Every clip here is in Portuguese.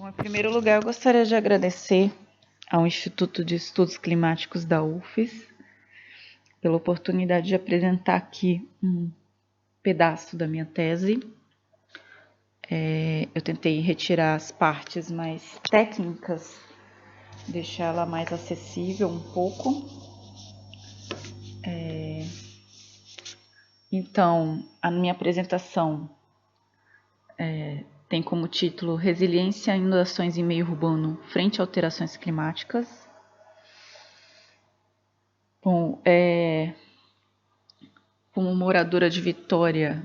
Bom, em primeiro lugar, eu gostaria de agradecer ao Instituto de Estudos Climáticos da UFES pela oportunidade de apresentar aqui um pedaço da minha tese. Eu tentei retirar as partes mais técnicas, deixar ela mais acessível um pouco. Então, a minha apresentação tem como título Resiliência a inundações em meio urbano frente a alterações climáticas. Bom, como moradora de Vitória,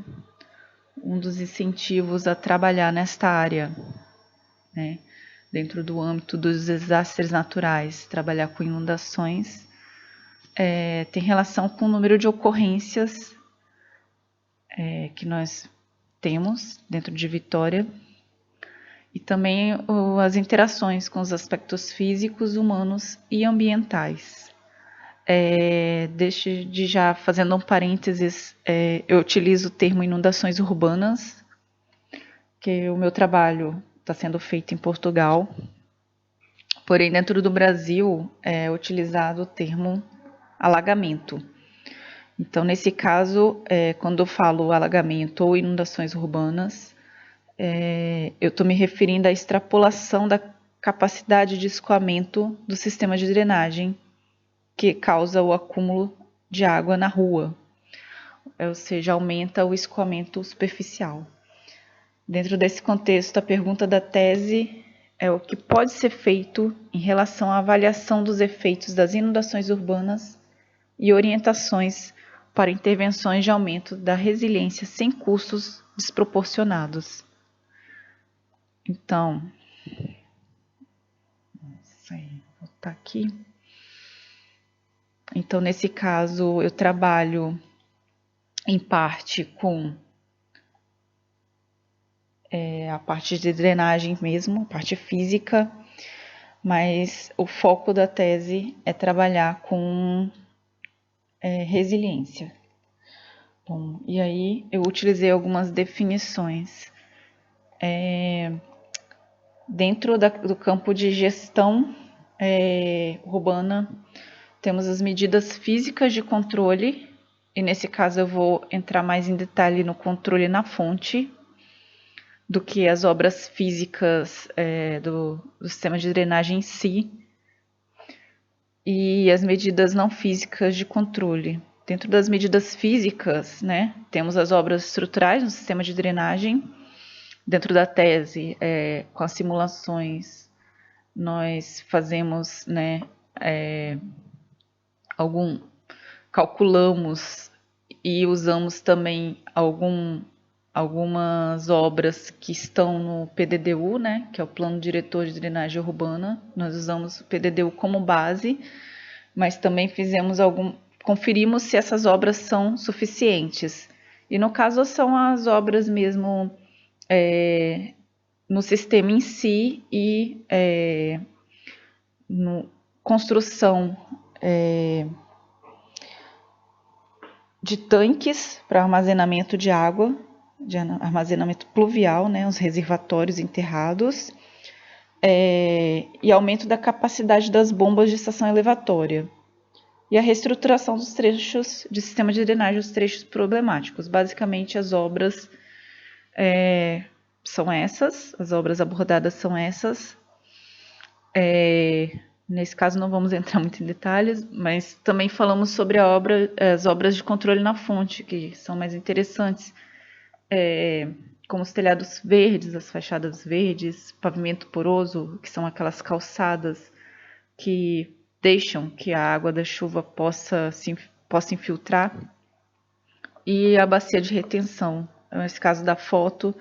um dos incentivos a trabalhar nesta área, né, dentro do âmbito dos desastres naturais, trabalhar com inundações, tem relação com o número de ocorrências que nós temos dentro de Vitória e também as interações com os aspectos físicos, humanos e ambientais. Desde já fazendo um parênteses, eu utilizo o termo inundações urbanas, que o meu trabalho está sendo feito em Portugal, porém dentro do Brasil é utilizado o termo alagamento. Então, nesse caso, quando eu falo alagamento ou inundações urbanas, eu estou me referindo à extrapolação da capacidade de escoamento do sistema de drenagem que causa o acúmulo de água na rua, ou seja, aumenta o escoamento superficial. Dentro desse contexto, a pergunta da tese é o que pode ser feito em relação à avaliação dos efeitos das inundações urbanas e orientações para intervenções de aumento da resiliência sem custos desproporcionados. Então, vou botar aqui. Então, nesse caso, eu trabalho em parte com a parte de drenagem mesmo, a parte física, mas o foco da tese é trabalhar com resiliência. Bom, e aí eu utilizei algumas definições. Dentro do campo de gestão urbana, temos as medidas físicas de controle, e nesse caso eu vou entrar mais em detalhe no controle na fonte, do que as obras físicas do sistema de drenagem em si, e as medidas não físicas de controle. Dentro das medidas físicas, né, temos as obras estruturais no sistema de drenagem. Dentro da tese, com as simulações, nós fazemos, né, calculamos e usamos também algumas obras que estão no PDDU, né, que é o Plano Diretor de Drenagem Urbana. Nós usamos o PDDU como base, mas também conferimos se essas obras são suficientes. E no caso são as obras mesmo no sistema em si e construção de tanques para armazenamento de água, de armazenamento pluvial, né, os reservatórios enterrados, e aumento da capacidade das bombas de estação elevatória. E a reestruturação dos trechos de sistema de drenagem, os trechos problemáticos. Basicamente, as obras são essas, as obras abordadas são essas. Nesse caso, não vamos entrar muito em detalhes, mas também falamos sobre as obras de controle na fonte, que são mais interessantes, como os telhados verdes, as fachadas verdes, pavimento poroso, que são aquelas calçadas que deixam que a água da chuva possa infiltrar, e a bacia de retenção. Nesse caso da foto,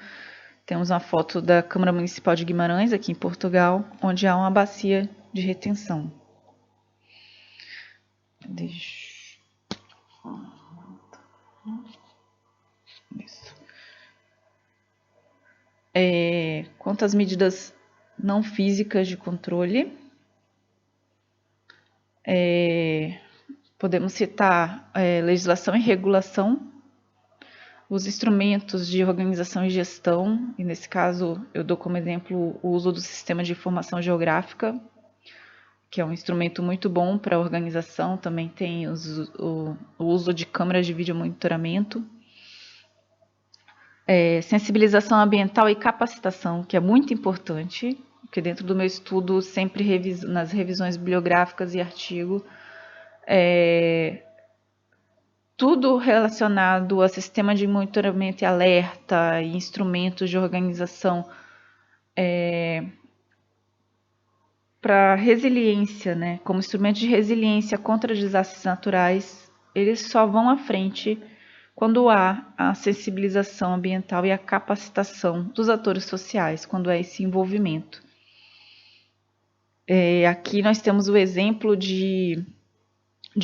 temos uma foto da Câmara Municipal de Guimarães, aqui em Portugal, onde há uma bacia de retenção. Quanto às medidas não físicas de controle, podemos citar legislação e regulação, os instrumentos de organização e gestão, e nesse caso eu dou como exemplo o uso do sistema de informação geográfica, que é um instrumento muito bom para a organização. Também tem o uso de câmeras de vídeo monitoramento, sensibilização ambiental e capacitação, que é muito importante, porque dentro do meu estudo, sempre nas revisões bibliográficas e artigo, tudo relacionado a sistema de monitoramento e alerta e instrumentos de organização para resiliência, né? Como instrumento de resiliência contra desastres naturais, eles só vão à frente quando há a sensibilização ambiental e a capacitação dos atores sociais, quando há esse envolvimento. Aqui nós temos o exemplo de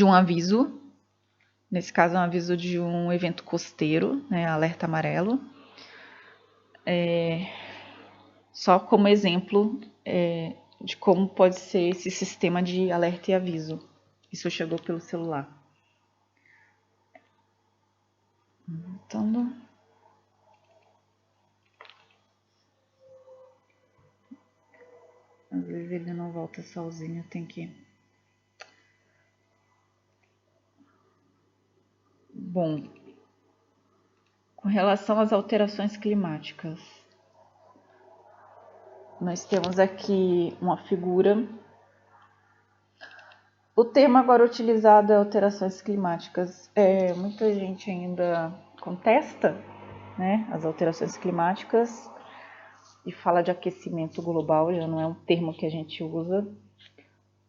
um aviso, nesse caso é um aviso de um evento costeiro, né, alerta amarelo. Só como exemplo de como pode ser esse sistema de alerta e aviso. Isso chegou pelo celular. Então, às vezes ele não volta sozinho, tem que... Bom, com relação às alterações climáticas, nós temos aqui uma figura. O termo agora utilizado é alterações climáticas. Muita gente ainda contesta, né, as alterações climáticas e fala de aquecimento global, já não é um termo que a gente usa,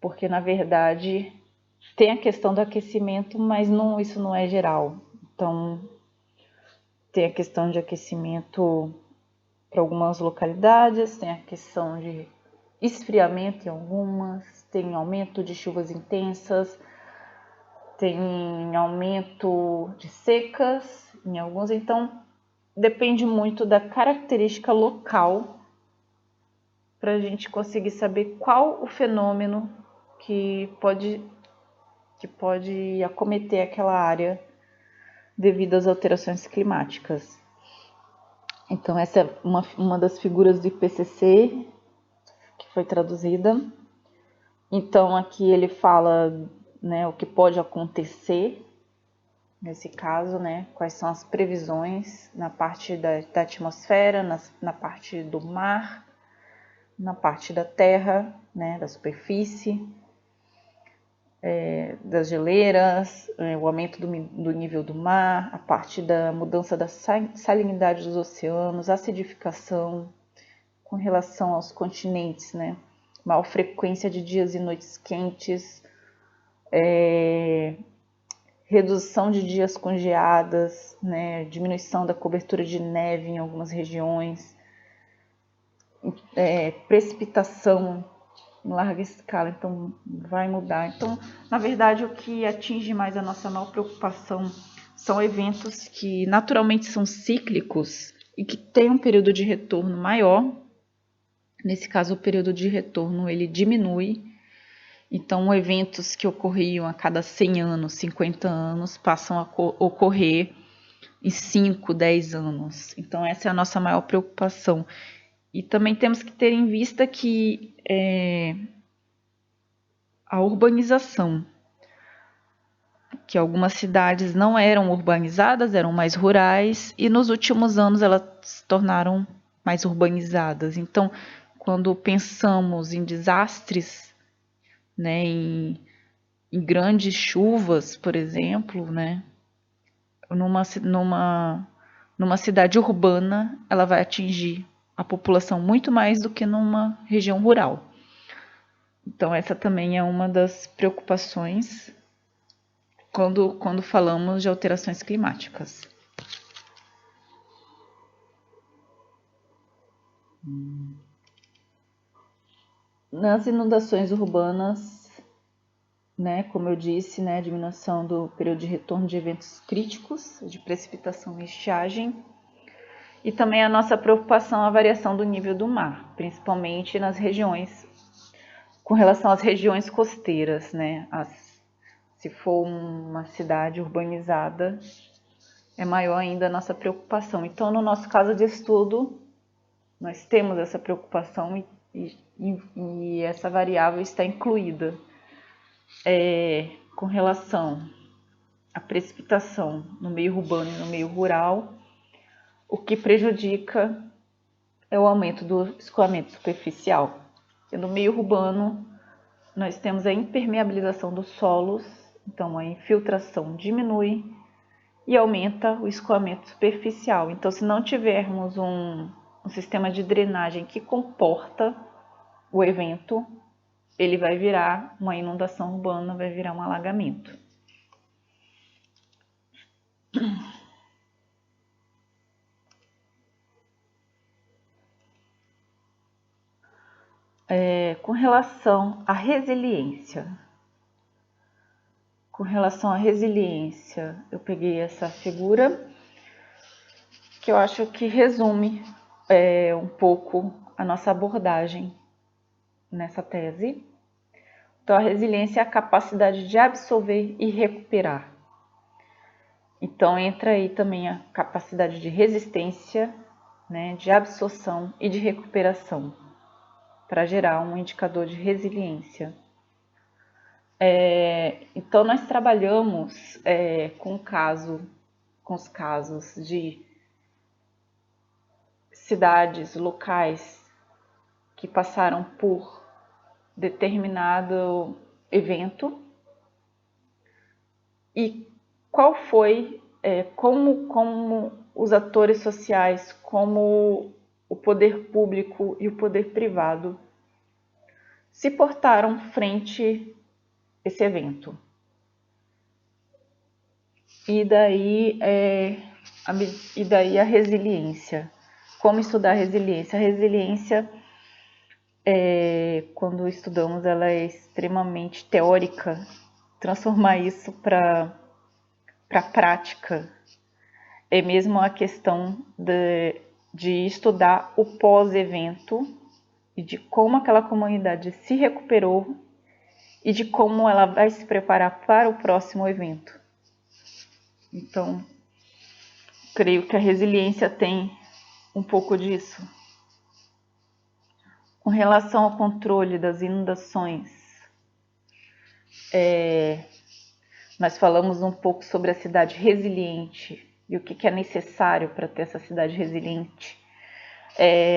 porque na verdade tem a questão do aquecimento, mas isso não é geral. Então, tem a questão de aquecimento para algumas localidades, tem a questão de esfriamento em algumas, tem aumento de chuvas intensas, tem aumento de secas em alguns. Então, depende muito da característica local para a gente conseguir saber qual o fenômeno que pode acometer aquela área devido às alterações climáticas. Então, essa é uma das figuras do IPCC que foi traduzida. Então, aqui ele fala, né, o que pode acontecer nesse caso, né, quais são as previsões na parte da atmosfera, na parte do mar, na parte da terra, né, da superfície, das geleiras, o aumento do nível do mar, a parte da mudança da salinidade dos oceanos, acidificação com relação aos continentes, né? Maior frequência de dias e noites quentes, redução de dias com geadas, né? Diminuição da cobertura de neve em algumas regiões, precipitação em larga escala, então vai mudar. Então, na verdade, o que atinge mais a nossa maior preocupação são eventos que naturalmente são cíclicos e que têm um período de retorno maior. Nesse caso, o período de retorno ele diminui. Então, eventos que ocorriam a cada 100 anos, 50 anos, passam a ocorrer em 5, 10 anos. Então, essa é a nossa maior preocupação. E também temos que ter em vista que a urbanização, que algumas cidades não eram urbanizadas, eram mais rurais, e nos últimos anos elas se tornaram mais urbanizadas. Então, quando pensamos em desastres, né, em grandes chuvas, por exemplo, né, numa cidade urbana, ela vai atingir a população muito mais do que numa região rural. Então, essa também é uma das preocupações quando falamos de alterações climáticas. Nas inundações urbanas, né, como eu disse, né, diminuição do período de retorno de eventos críticos, de precipitação e estiagem, e também a nossa preocupação a variação do nível do mar, principalmente nas regiões, com relação às regiões costeiras, né, se for uma cidade urbanizada, é maior ainda a nossa preocupação. Então, no nosso caso de estudo, nós temos essa preocupação e essa variável está incluída com relação à precipitação no meio urbano e no meio rural. O que prejudica é o aumento do escoamento superficial. E no meio urbano, nós temos a impermeabilização dos solos, então a infiltração diminui e aumenta o escoamento superficial. Então, se não tivermos um sistema de drenagem que comporta o evento, ele vai virar uma inundação urbana, vai virar um alagamento. Com relação à resiliência. Eu peguei essa figura que eu acho que resume um pouco a nossa abordagem nessa tese. Então, a resiliência é a capacidade de absorver e recuperar. Então, entra aí também a capacidade de resistência, né, de absorção e de recuperação, para gerar um indicador de resiliência. Então, nós trabalhamos com os casos de cidades, locais que passaram por determinado evento e qual foi, como os atores sociais, como o poder público e o poder privado se portaram frente a esse evento. E daí a resiliência. Como estudar a resiliência? A resiliência, quando estudamos, ela é extremamente teórica. Transformar isso para a prática é mesmo a questão de estudar o pós-evento e de como aquela comunidade se recuperou e de como ela vai se preparar para o próximo evento. Então, creio que a resiliência tem um pouco disso. Com relação ao controle das inundações, nós falamos um pouco sobre a cidade resiliente e o que é necessário para ter essa cidade resiliente.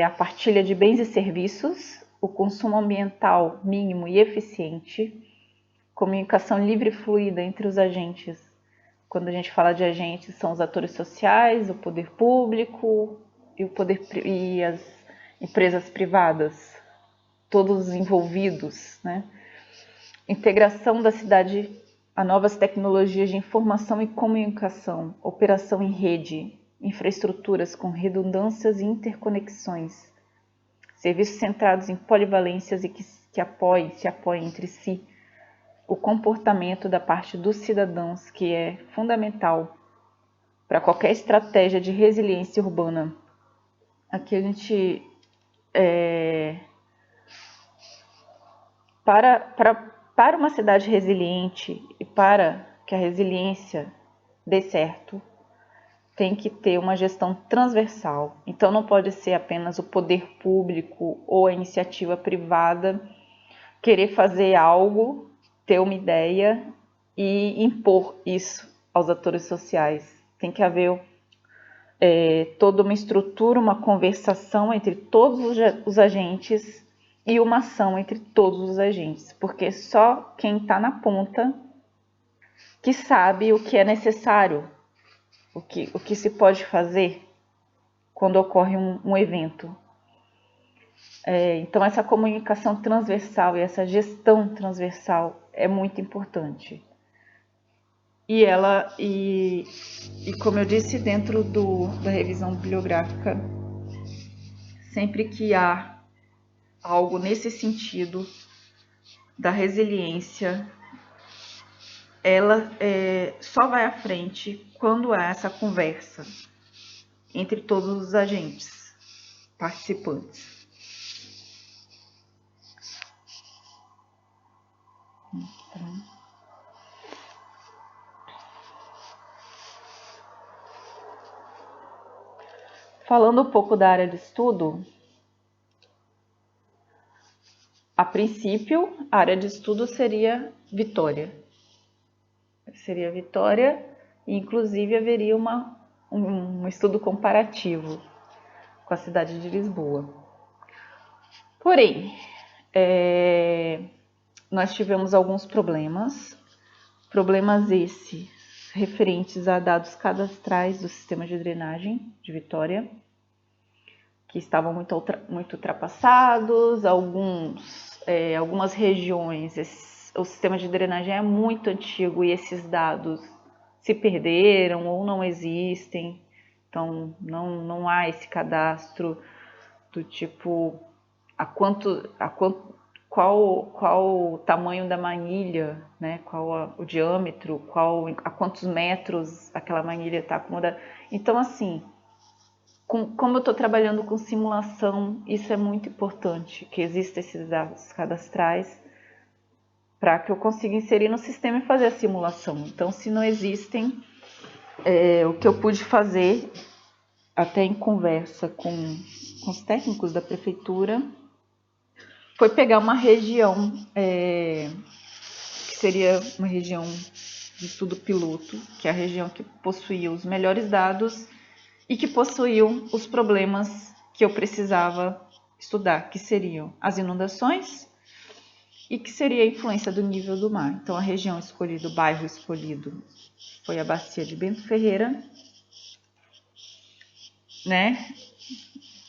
A partilha de bens e serviços, o consumo ambiental mínimo e eficiente, comunicação livre e fluida entre os agentes. Quando a gente fala de agentes, são os atores sociais, o poder público e as empresas privadas, todos envolvidos, né? Integração da cidade a novas tecnologias de informação e comunicação, operação em rede, infraestruturas com redundâncias e interconexões, serviços centrados em polivalências e que se apoiem entre si, o comportamento da parte dos cidadãos, que é fundamental para qualquer estratégia de resiliência urbana. Aqui a gente para uma cidade resiliente e para que a resiliência dê certo, tem que ter uma gestão transversal. Então não pode ser apenas o poder público ou a iniciativa privada querer fazer algo, ter uma ideia e impor isso aos atores sociais. Tem que haver toda uma estrutura, uma conversação entre todos os agentes e uma ação entre todos os agentes, porque só quem está na ponta que sabe o que é necessário, o que se pode fazer quando ocorre um evento. Então, essa comunicação transversal e essa gestão transversal é muito importante. E como eu disse, dentro da revisão bibliográfica, sempre que há algo nesse sentido da resiliência, ela só vai à frente quando há essa conversa entre todos os agentes participantes. Falando um pouco da área de estudo, a princípio, a área de estudo seria Vitória. Seria Vitória e, inclusive, haveria um estudo comparativo com a cidade de Lisboa. Porém, nós tivemos alguns problemas esses referentes a dados cadastrais do sistema de drenagem de Vitória, que estavam muito ultrapassados, algumas regiões, o sistema de drenagem é muito antigo e esses dados se perderam ou não existem, então não há esse cadastro do tipo qual o tamanho da manilha, né? Qual o diâmetro, a quantos metros aquela manilha está acomodada. Então, assim, como eu estou trabalhando com simulação, isso é muito importante, que existam esses dados cadastrais para que eu consiga inserir no sistema e fazer a simulação. Então, se não existem, o que eu pude fazer, até em conversa com os técnicos da prefeitura, foi pegar uma região que seria uma região de estudo piloto, que é a região que possuía os melhores dados e que possuíam os problemas que eu precisava estudar, que seriam as inundações e que seria a influência do nível do mar. Então, a região escolhida, o bairro escolhido, foi a Bacia de Bento Ferreira, né?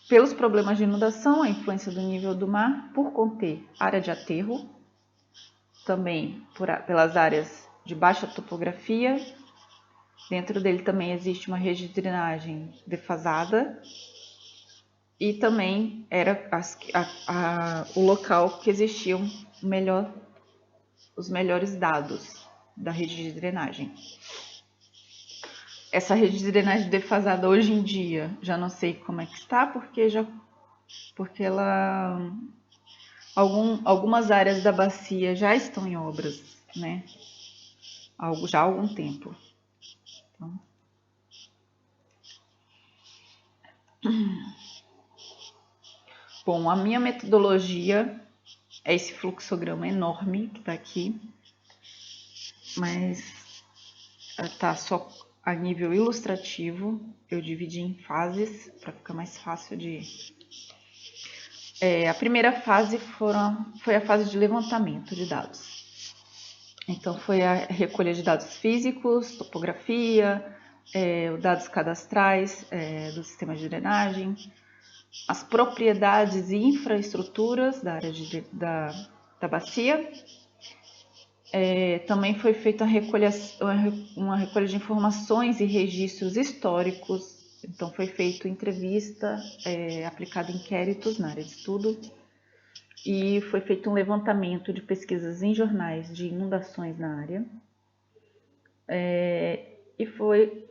Pelos problemas de inundação, a influência do nível do mar, por conter área de aterro, também pelas áreas de baixa topografia. Dentro dele também existe uma rede de drenagem defasada e também era o local que existiam os melhores dados da rede de drenagem. Essa rede de drenagem defasada hoje em dia, já não sei como é que está, porque algumas áreas da bacia já estão em obras, né? Já há algum tempo. Então, bom, a minha metodologia é esse fluxograma enorme que está aqui, mas está só a nível ilustrativo. Eu dividi em fases para ficar mais fácil de... a primeira fase foi a fase de levantamento de dados. Então, foi a recolha de dados físicos, topografia, dados cadastrais do sistema de drenagem, as propriedades e infraestruturas da área da bacia. Também foi feita uma recolha de informações e registros históricos. Então, foi feita entrevista, aplicado inquéritos na área de estudo, e foi feito um levantamento de pesquisas em jornais de inundações na área. E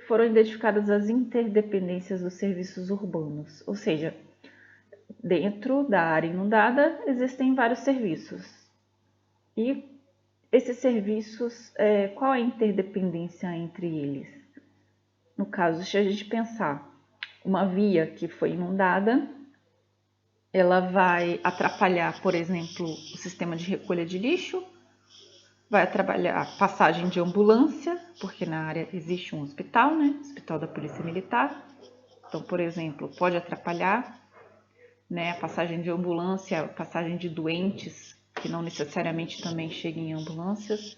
foram identificadas as interdependências dos serviços urbanos, ou seja, dentro da área inundada existem vários serviços. E esses serviços, qual a interdependência entre eles? No caso, se a gente pensar uma via que foi inundada, ela vai atrapalhar, por exemplo, o sistema de recolha de lixo, vai atrapalhar a passagem de ambulância, porque na área existe um hospital, né? Hospital da Polícia Militar. Então, por exemplo, pode atrapalhar, né, a passagem de ambulância, a passagem de doentes, que não necessariamente também cheguem em ambulâncias.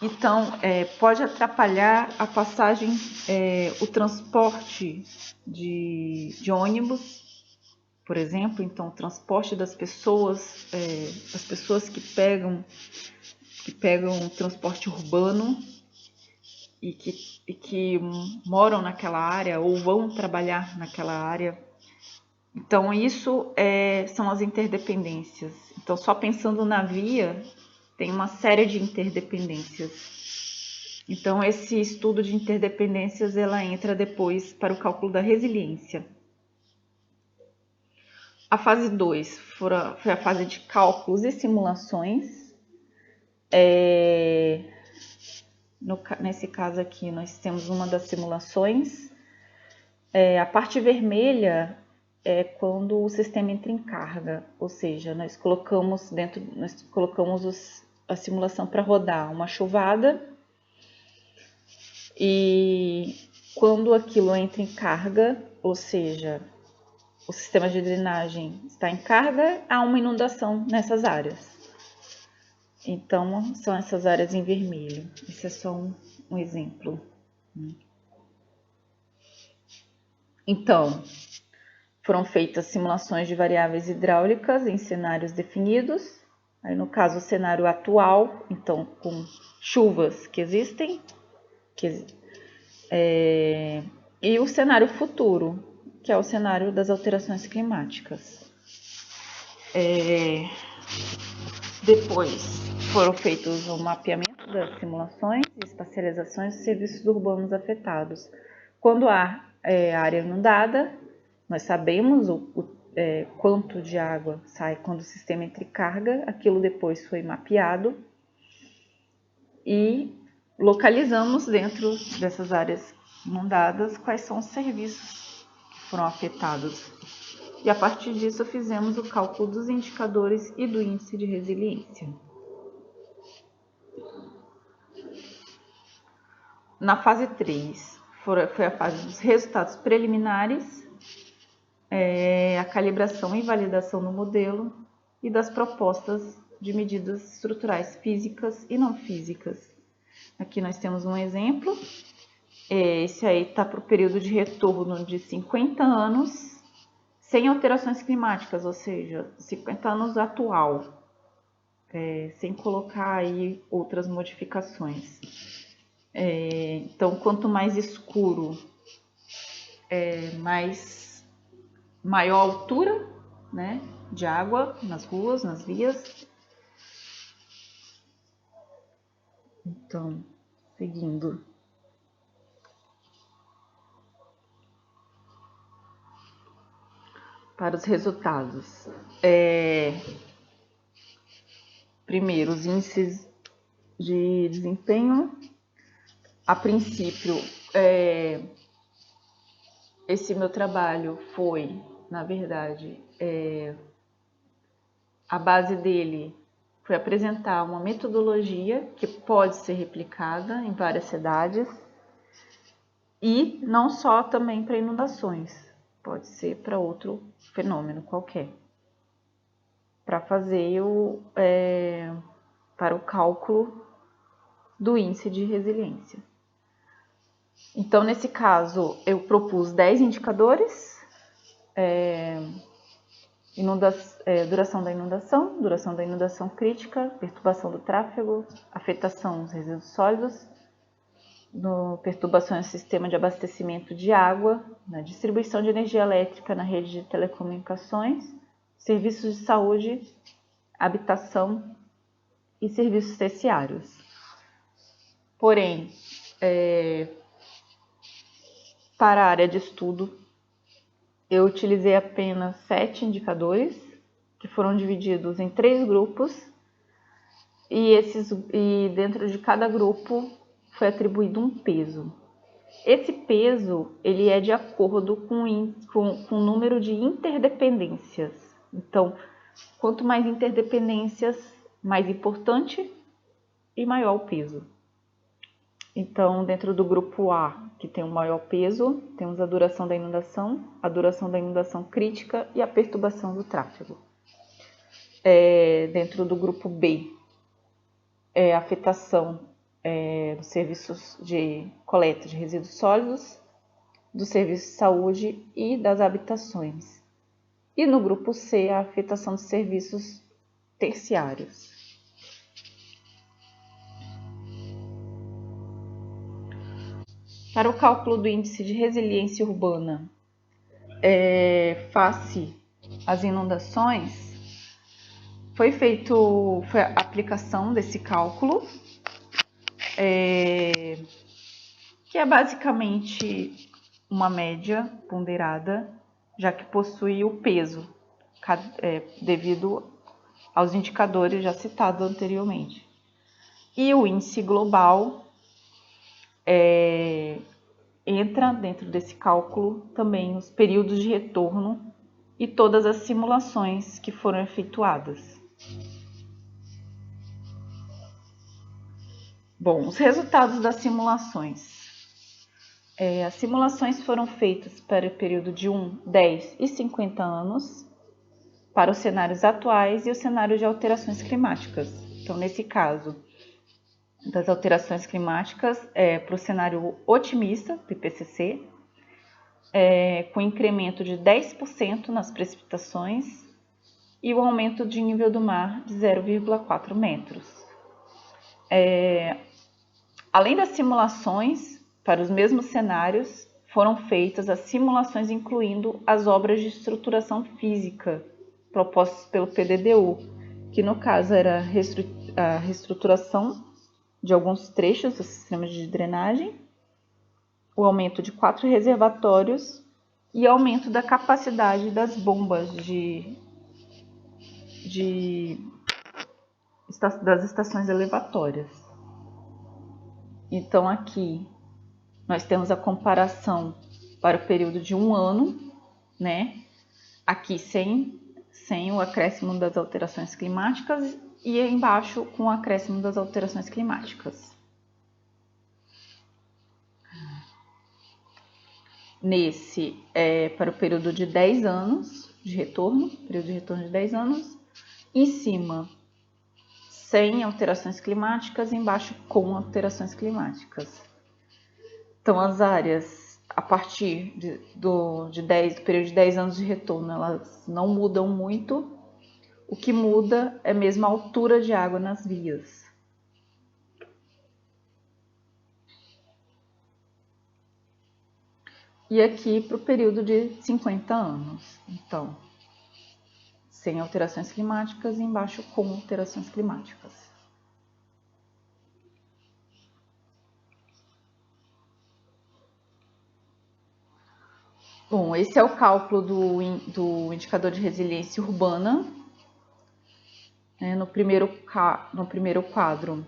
Então, pode atrapalhar a passagem, o transporte de ônibus, por exemplo. Então, o transporte das pessoas, as pessoas que pegam transporte urbano e que moram naquela área ou vão trabalhar naquela área. Então, isso são as interdependências. Então, só pensando na via, tem uma série de interdependências. Então, esse estudo de interdependências, ela entra depois para o cálculo da resiliência. A fase 2 foi a fase de cálculos e simulações. Nesse caso aqui, nós temos uma das simulações. A parte vermelha é quando o sistema entra em carga, ou seja, nós colocamos a simulação para rodar uma chuvada, e quando aquilo entra em carga, ou seja, o sistema de drenagem está em carga, há uma inundação nessas áreas. Então, são essas áreas em vermelho. Esse é só um exemplo. Então, foram feitas simulações de variáveis hidráulicas em cenários definidos. Aí, no caso, o cenário atual, então, com chuvas que existem, e o cenário futuro, que é o cenário das alterações climáticas. Depois foram feitos o mapeamento das simulações e espacializações dos serviços urbanos afetados. Quando há área inundada, nós sabemos quanto de água sai quando o sistema entra em carga, aquilo depois foi mapeado e localizamos dentro dessas áreas inundadas quais são os serviços que foram afetados. E a partir disso fizemos o cálculo dos indicadores e do índice de resiliência. Na fase 3, foi a fase dos resultados preliminares, a calibração e validação do modelo e das propostas de medidas estruturais físicas e não físicas. Aqui nós temos um exemplo. Esse aí está para o período de retorno de 50 anos, sem alterações climáticas, ou seja, 50 anos atual, sem colocar aí outras modificações. Então, quanto mais escuro, maior altura, né, de água nas ruas, nas vias. Então, seguindo. Para os resultados. Primeiro, os índices de desempenho. A princípio, esse meu trabalho foi, na verdade, a base dele foi apresentar uma metodologia que pode ser replicada em várias cidades e não só também para inundações, pode ser para outro fenômeno qualquer, para fazer para o cálculo do índice de resiliência. Então, nesse caso, eu propus 10 indicadores: duração da inundação crítica, perturbação do tráfego, afetação dos resíduos sólidos, perturbações no sistema de abastecimento de água, na distribuição de energia elétrica na rede de telecomunicações, serviços de saúde, habitação e serviços terciários. Porém, para a área de estudo, eu utilizei apenas 7 indicadores, que foram divididos em 3 grupos, e dentro de cada grupo foi atribuído um peso. Esse peso ele é de acordo com o número de interdependências. Então, quanto mais interdependências, mais importante e maior o peso. Então, dentro do grupo A, que tem o maior peso, temos a duração da inundação crítica e a perturbação do tráfego. Dentro do grupo B, a afetação dos serviços de coleta de resíduos sólidos, do serviço de saúde e das habitações. E no grupo C, a afetação dos serviços terciários. Para o cálculo do índice de resiliência urbana face às inundações, foi a aplicação desse cálculo, que é basicamente uma média ponderada, já que possui o peso, devido aos indicadores já citados anteriormente. E o índice global, entra dentro desse cálculo também os períodos de retorno e todas as simulações que foram efetuadas. Bom, os resultados das simulações. As simulações foram feitas para o período de 1, 10 e 50 anos, para os cenários atuais e o cenário de alterações climáticas. Então, nesse caso, das alterações climáticas, para o cenário otimista, do IPCC, com incremento de 10% nas precipitações e o aumento de nível do mar de 0,4 metros. Além das simulações, para os mesmos cenários, foram feitas as simulações incluindo as obras de estruturação física propostas pelo PDDU, que no caso era a reestruturação de alguns trechos dos sistemas de drenagem, o aumento de 4 reservatórios e aumento da capacidade das bombas das estações elevatórias. Então aqui nós temos a comparação para o período de 1 ano, né? Aqui sem o acréscimo das alterações climáticas e embaixo com o acréscimo das alterações climáticas. Nesse para o período de 10 anos de retorno, período de retorno de 10 anos, em cima sem alterações climáticas, embaixo com alterações climáticas. Então as áreas a partir do período de 10 anos de retorno, elas não mudam muito. O que muda é mesmo a altura de água nas vias. E aqui para o período de 50 anos. Então, sem alterações climáticas e embaixo com alterações climáticas. Bom, esse é o cálculo do indicador de resiliência urbana. No primeiro quadro,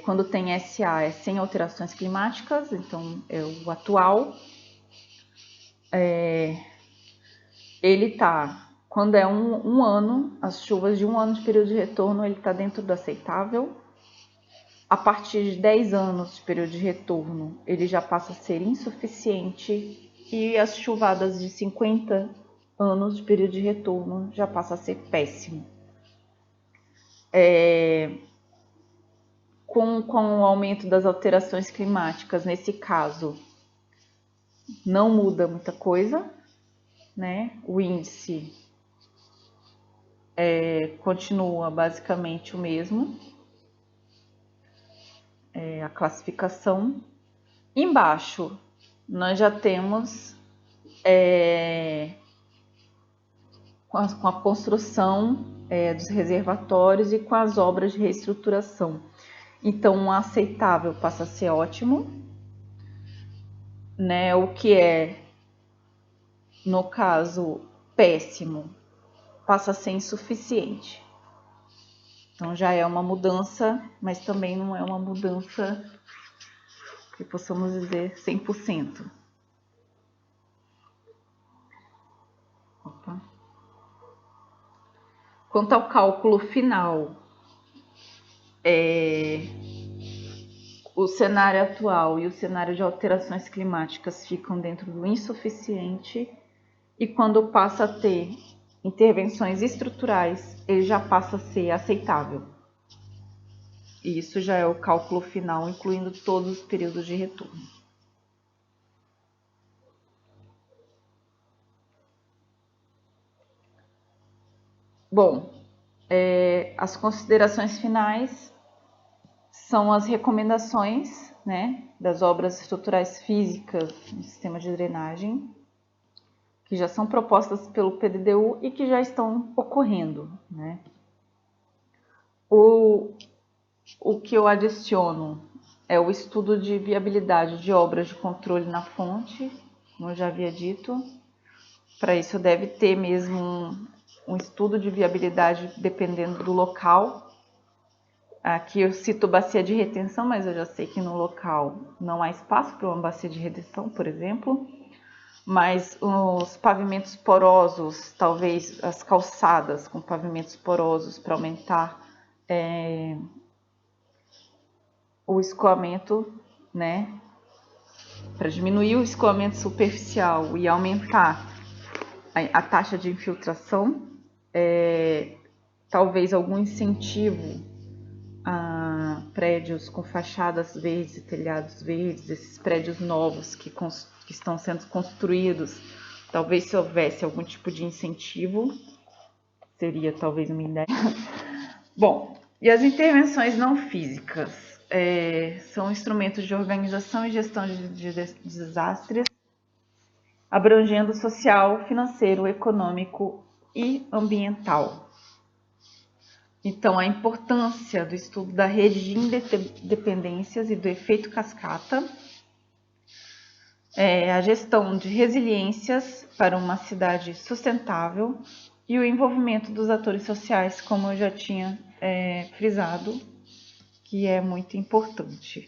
quando tem SA é sem alterações climáticas, então é o atual. Ele está, quando é um ano, as chuvas de 1 ano de período de retorno, ele está dentro do aceitável. A partir de 10 anos de período de retorno, ele já passa a ser insuficiente e as chuvadas de 50 anos de período de retorno já passa a ser péssimo. Com o aumento das alterações climáticas, nesse caso, não muda muita coisa, né? O índice continua basicamente o mesmo, a classificação. Embaixo, nós já temos com a construção dos reservatórios e com as obras de reestruturação. Então, um aceitável passa a ser ótimo, né? O que é, no caso, péssimo, passa a ser insuficiente. Então, já é uma mudança, mas também não é uma mudança que possamos dizer 100%. Opa. Quanto ao cálculo final, o cenário atual e o cenário de alterações climáticas ficam dentro do insuficiente e quando passa a ter intervenções estruturais, ele já passa a ser aceitável. E isso já é o cálculo final, incluindo todos os períodos de retorno. Bom, as considerações finais são as recomendações, né, das obras estruturais físicas no sistema de drenagem, que já são propostas pelo PDDU e que já estão ocorrendo, né? O que eu adiciono é o estudo de viabilidade de obras de controle na fonte, como eu já havia dito. Para isso deve ter mesmo um estudo de viabilidade dependendo do local. Aqui eu cito bacia de retenção, mas eu já sei que no local não há espaço para uma bacia de retenção, por exemplo. Mas os pavimentos porosos, talvez as calçadas com pavimentos porosos para aumentar o escoamento, né? Para diminuir o escoamento superficial e aumentar a taxa de infiltração, talvez algum incentivo a prédios com fachadas verdes e telhados verdes, esses prédios novos que estão sendo construídos, talvez se houvesse algum tipo de incentivo, seria talvez uma ideia. Bom, e as intervenções não físicas são instrumentos de organização e gestão de desastres, abrangendo social, financeiro, econômico e ambiental. Então, a importância do estudo da rede de interdependências e do efeito cascata, a gestão de resiliências para uma cidade sustentável e o envolvimento dos atores sociais, como eu já tinha frisado, que é muito importante.